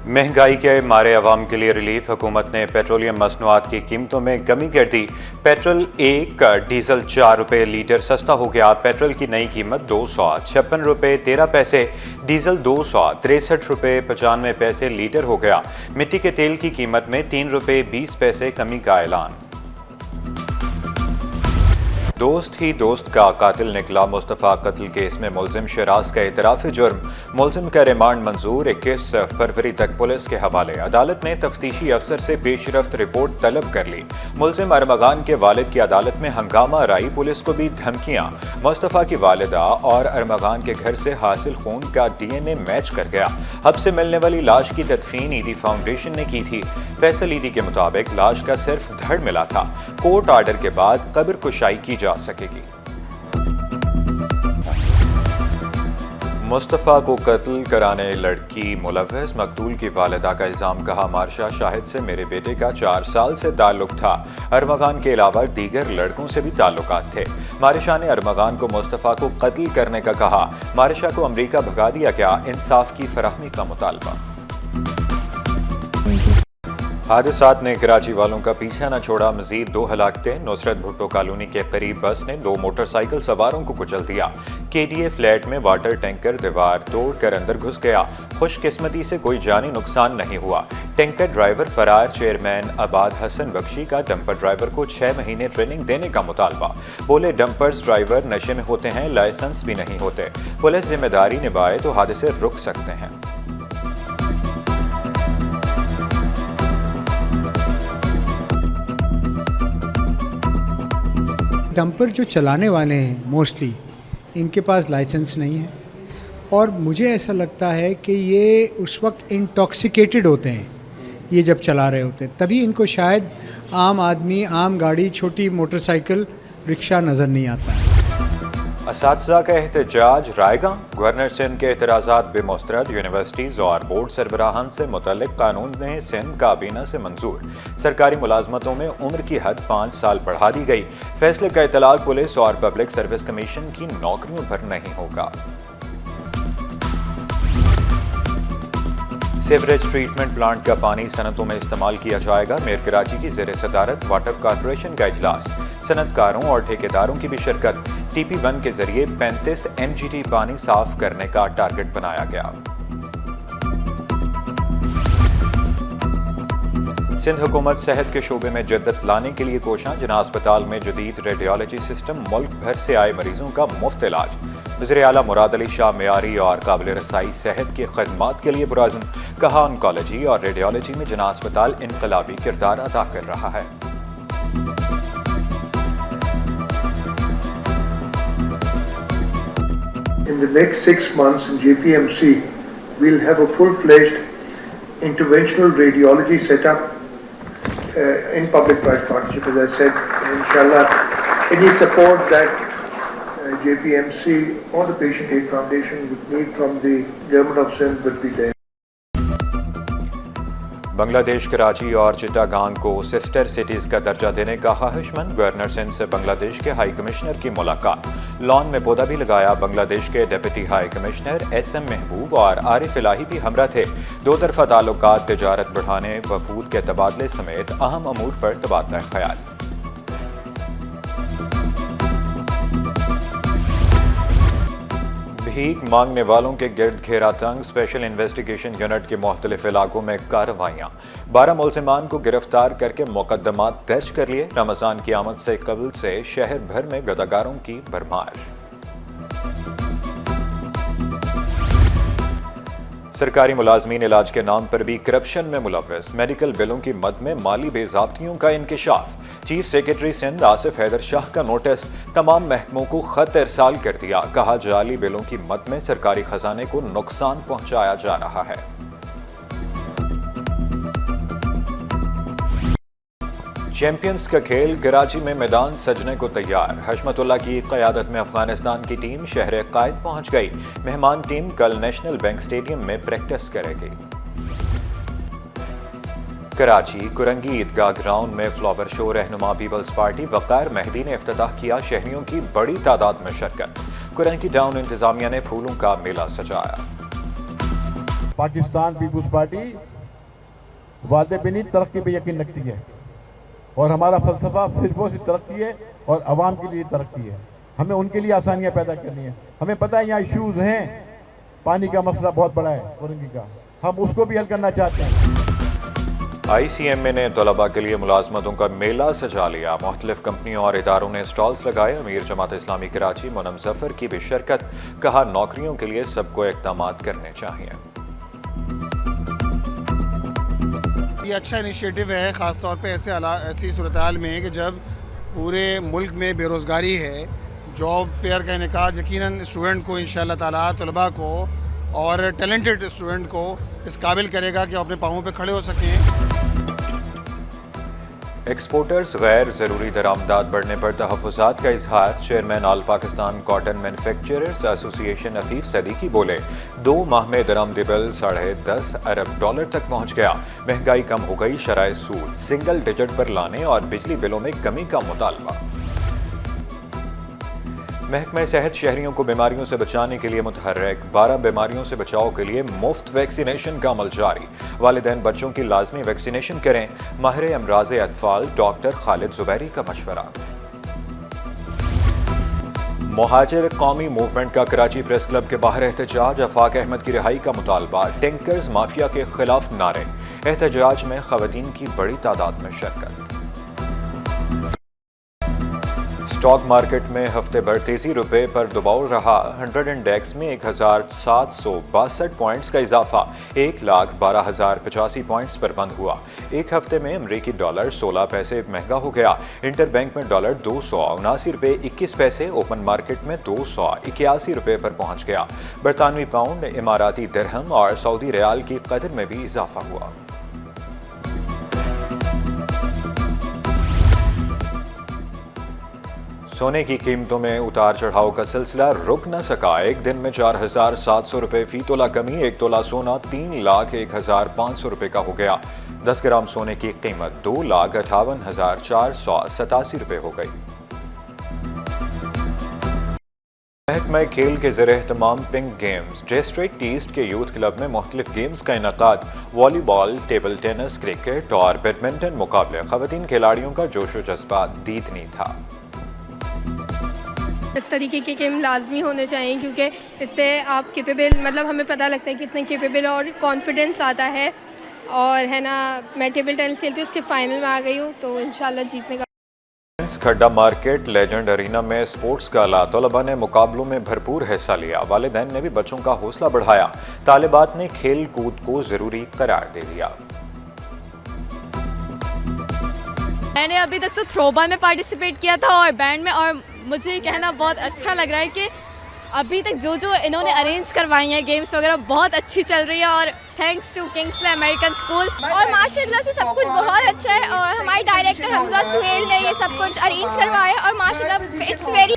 महंगाई के मारे अवाम के लिए रिलीफ। हुकूमत ने पेट्रोलियम मसनूआत की कीमतों में कमी कर दी। पेट्रोल 1, डीजल 4 रुपये लीटर सस्ता हो गया। पेट्रोल की नई कीमत 256 रुपये 13 पैसे, डीजल 263 रुपये 95 पैसे लीटर हो गया। मिट्टी के तेल की कीमत में 3 रुपये 20 पैसे कमी का ऐलान। दोस्त ही दोस्त का कातिल निकला। मुस्तफ़ा कत्ल केस में मुलजिम शराज का इतराफ़ जुर्म। मुलजिम का रिमांड मंजूर। 21 फरवरी तक पुलिस के हवाले। अदालत ने तफ्तीशी अफसर से पेशरफ्त रिपोर्ट तलब कर ली। मुलजिम अरमगान के वालिद की अदालत में हंगामा राई। पुलिस को भी धमकियां। मुस्तफ़ा की वालिदा और अरमगान के घर से हासिल खून का DNA मैच कर गया। हब से मिलने वाली लाश की तदफीन ईदी फाउंडेशन ने की थी। फैसल ईदी के मुताबिक लाश का सिर्फ धड़ मिला था। कोर्ट आर्डर के बाद कब्र कुशाई की जा सकेगी। मुस्तफ़ा को कत्ल कराने लड़की मुलव्वस। मकतूल की वालिदा का इल्जाम। कहा, मारशा शाहिद से मेरे बेटे का 4 साल से ताल्लुक था। अरमगान के अलावा दीगर लड़कों से भी ताल्लुकात थे। मारिशा ने अरमगान को मुस्तफ़ा को कत्ल करने का कहा। मारिशा को अमरीका भगा दिया गया। इंसाफ की फराहमी का मुतालबा। हादसात ने कराची वालों का पीछा न छोड़ा। मजीद 2 हलाकतें। नुसरत भुट्टो कॉलोनी के करीब बस ने 2 मोटरसाइकिल सवारों को कुचल दिया। KDA फ्लैट में वाटर टैंकर दीवार तोड़कर अंदर घुस गया। खुशकिस्मती से कोई जानी नुकसान नहीं हुआ। टैंकर ड्राइवर फरार। चेयरमैन आबाद हसन बख्शी का डंपर ड्राइवर को 6 महीने ट्रेनिंग देने का मुतालबा। बोले, डंपर्स ड्राइवर नशे में होते हैं, लाइसेंस भी नहीं होते। पुलिस जिम्मेदारी निभाए तो हादसे रुक सकते हैं। डंपर जो चलाने वाले हैं मोस्टली इनके पास लाइसेंस नहीं है, और मुझे ऐसा लगता है कि ये उस वक्त इंटॉक्सिकेटेड होते हैं ये जब चला रहे होते हैं, तभी इनको शायद आम आदमी, आम गाड़ी, छोटी मोटरसाइकिल, रिक्शा नज़र नहीं आता है। असातिज़ा का एहतजाज। रायगां। गवर्नर सिंध के एतराज़ात बेमुस्तरद। यूनिवर्सिटीज़ और बोर्ड सरबराहान से मुतल्लिक कानून ने सिंध काबीना से मंजूर। सरकारी मुलाजमतों में उम्र की हद 5 साल बढ़ा दी गई। फैसले का इतलाक पुलिस और पब्लिक सर्विस कमीशन की नौकरियों पर नहीं होगा। सीवरेज ट्रीटमेंट प्लांट का पानी सनतों में इस्तेमाल किया जाएगा। मेयर कराची की ज़ेर सदारत वाटर कॉरपोरेशन का इजलास। सनतकारों और ठेकेदारों की भी शिरकत। TP1 के जरिए 35 MGT पानी साफ करने का टारगेट बनाया गया। सिंध हुकूमत सेहत के शोबे में जद्दत लाने के लिए कोशां। जिना अस्पताल में जदीद रेडियोलॉजी सिस्टम। मुल्क भर से आए मरीजों का मुफ्त इलाज। वज़ीर आला मुराद अली शाह मेयारी और काबिल रसाई सेहत की खदमात के लिए पुरअज़्म। कहा, ऑन्कोलॉजी और रेडियोलॉजी में जिना अस्पताल इनकलाबी किरदार अदा कर रहा है। In the next 6 months in JPMC, we'll have a full-fledged interventional radiology setup in public-private partnership. As I said, inshallah, any support that JPMC or the Patient Aid Foundation would need from the Government of Sindh would be there. Bangladesh Karachi और चिटागांग को sister cities का दर्जा देने का ख्वाहिशमंद। Governor Sindh से बांग्लादेश के high commissioner की मुलाकात। लॉन में पौधा भी लगाया। बांग्लादेश के डिप्टी हाई कमिश्नर SM महबूब और आरिफ इलाही भी हमरा थे। 2 तरफा ताल्लुकात, तिजारत बढ़ाने, वफूद के तबादले समेत अहम अमूर पर तबादला ख्याल। भीख मांगने वालों के गिर्द घेरा तंग। स्पेशल इन्वेस्टिगेशन यूनिट के मुख्तलिफ इलाकों में कार्रवाइयाँ। 12 मुलजिमान को गिरफ्तार करके मुकदमात दर्ज कर लिए। रमजान की आमद से कबल से शहर भर में गदागारों की भरमार। सरकारी मुलाजमीन इलाज के नाम पर भी करप्शन में मुलव्वस। मेडिकल बिलों की मद में माली बेज़ाब्तियों का इंकिशाफ। चीफ सेक्रेटरी सिंध आसिफ हैदर शाह का नोटिस। तमाम महकमों को खत इरसाल कर दिया। कहा, जाली बिलों की मद में सरकारी खजाने को नुकसान पहुंचाया जा रहा है। चैंपियंस का खेल। कराची में मैदान सजने को तैयार। हशमतुल्लाह की क़यादत में अफगानिस्तान की टीम शहर कायद पहुंच गई। मेहमान टीम कल नेशनल बैंक स्टेडियम में प्रैक्टिस करेगी। कराची कुरंगी ईदगाह ग्राउंड में फ्लावर शो। रहनुमा पीपल्स पार्टी वक़ार मेहदी ने इफ्तिताह किया। शहरियों की बड़ी तादाद में शिरकत। कुरंगी टाउन इंतजामिया ने फूलों का मेला सजाया। पाकिस्तान पीपुल्स पार्टी वादे पे नहीं तरक्की पे यकीन रखती है और हमारा फलसफा सिर्फ और सिर्फ तरक्की है और आवाम के लिए तरक्की है. हमें उनके लिए आसानियां पैदा करनी है. हमें पता है यहाँ इश्यूज हैं, पानी का मसला बहुत बड़ा है औरंगी का, हम उसको भी हल करना चाहते हैं. ICMA ने तलबा के लिए मुलाजमतों का मेला सजा लिया. मुख्तलिफ कंपनियों और इदारों ने स्टॉल्स लगाए. अमीर जमात इस्लामी कराची मुनम जफर की भी शिरकत. कहा नौकरियों के लिए सबको इक़दामात करने चाहिए. ये अच्छा इनिशिएटिव है, ख़ास तौर पे ऐसी सूरत हाल में कि जब पूरे मुल्क में बेरोज़गारी है. जॉब फेयर का इनेकाद यकीनन स्टूडेंट को इंशाअल्लाह ताला तलबा को और टैलेंटेड स्टूडेंट को इस काबिल करेगा कि अपने पाँवों पे खड़े हो सकें. एक्सपोर्टर्स गैर ज़रूरी दरामदात बढ़ने पर तहफ़्फ़ुज़ात का इजहार. Chairman all Pakistan cotton manufacturers association Afif Siddiqui बोले 2 माह में दरामदी बिल $10.5 अरब तक पहुँच गया. महंगाई कम हो गई, शराय सूद सिंगल डिजिट पर लाने और बिजली बिलों में कमी का मुतालबा. महकमा सेहत शहरियों को बीमारियों से बचाने के लिए मुतहर्रिक. 12 बीमारियों से बचाव के लिए मुफ्त वैक्सीनेशन का अमल जारी. वालिदैन बच्चों की लाजमी वैक्सीनेशन करें. माहिर अमराज़ अतफाल डॉक्टर खालिद जुबैरी का मशवरा. मुहाजिर कौमी मूवमेंट का कराची प्रेस क्लब के बाहर एहतजाज. आफाक अहमद की रिहाई का मुतालबा. टैंकर्स माफिया के खिलाफ नारे. एहतजाज में खवातीन की बड़ी तादाद में शिरकत. स्टॉक मार्केट में हफ्ते भर तेजी. रुपए पर दबाव रहा. 100 इंडेक्स में 1762 पॉइंट्स का इजाफा. 1,12,085 पॉइंट्स पर बंद हुआ. एक हफ्ते में अमरीकी डॉलर 16 पैसे महंगा हो गया. इंटर बैंक में डॉलर 279 रुपये 21 पैसे, ओपन मार्केट में 281 रुपये पर पहुंच गया. बरतानवी पाउंड, इमाराती दिरहम और सऊदी रियाल की कदर में भी इजाफा हुआ. सोने की कीमतों में उतार चढ़ाव का सिलसिला रुक न सका. एक दिन में 4,700 रुपये फी तोला कमी. 1 तोला सोना 3,01,500 रुपये का हो गया. 10 ग्राम सोने की कीमत 2,58,487 रुपये हो गई. महकमा खेल के ज़रिए एहतमाम पिंक गेम्स. डिस्ट्रिक्ट ईस्ट के यूथ क्लब में मुख्तलिफ गेम्स का इनकाद. वॉलीबॉल, टेबल टेनिस, क्रिकेट और बैडमिंटन मुकाबले. खवातीन खिलाड़ियों का जोश व जज्बा दीदनी था. इस तरीके के गेम लाजमी होने चाहिए क्योंकि इससे आप केपेबल, मतलब हमें पता लगता है कि कितने केपेबल और कॉन्फिडेंस आता है. और है ना, मैं टेबल टेनिस खेलती हूँ, उसके फाइनल में आ गई हूँ, तो इंशाल्लाह जीतने का. खड्डा मार्केट लेजेंड अरीना में स्पोर्ट्स गाला. तलबा ने मुकाबलों में भरपूर हिस्सा लिया. वालिदैन ने भी बच्चों का हौसला बढ़ाया. तालिबात ने खेल कूद को जरूरी करार दे दिया. मैंने अभी तक तो थ्रोबॉल में पार्टिसिपेट किया था और बैंड में, और मुझे कहना बहुत अच्छा लग रहा है कि अभी तक जो इन्होंने अरेंज करवाई हैं गेम्स वगैरह बहुत अच्छी चल रही है. और thanks to Kingsley American school. और माशाल्लाह से सब कुछ बहुत अच्छा है और हमारे डायरेक्टर हमजा सुहेल ने ये सब कुछ अरेंज करवाया और माशाल्लाह इट्स वेरी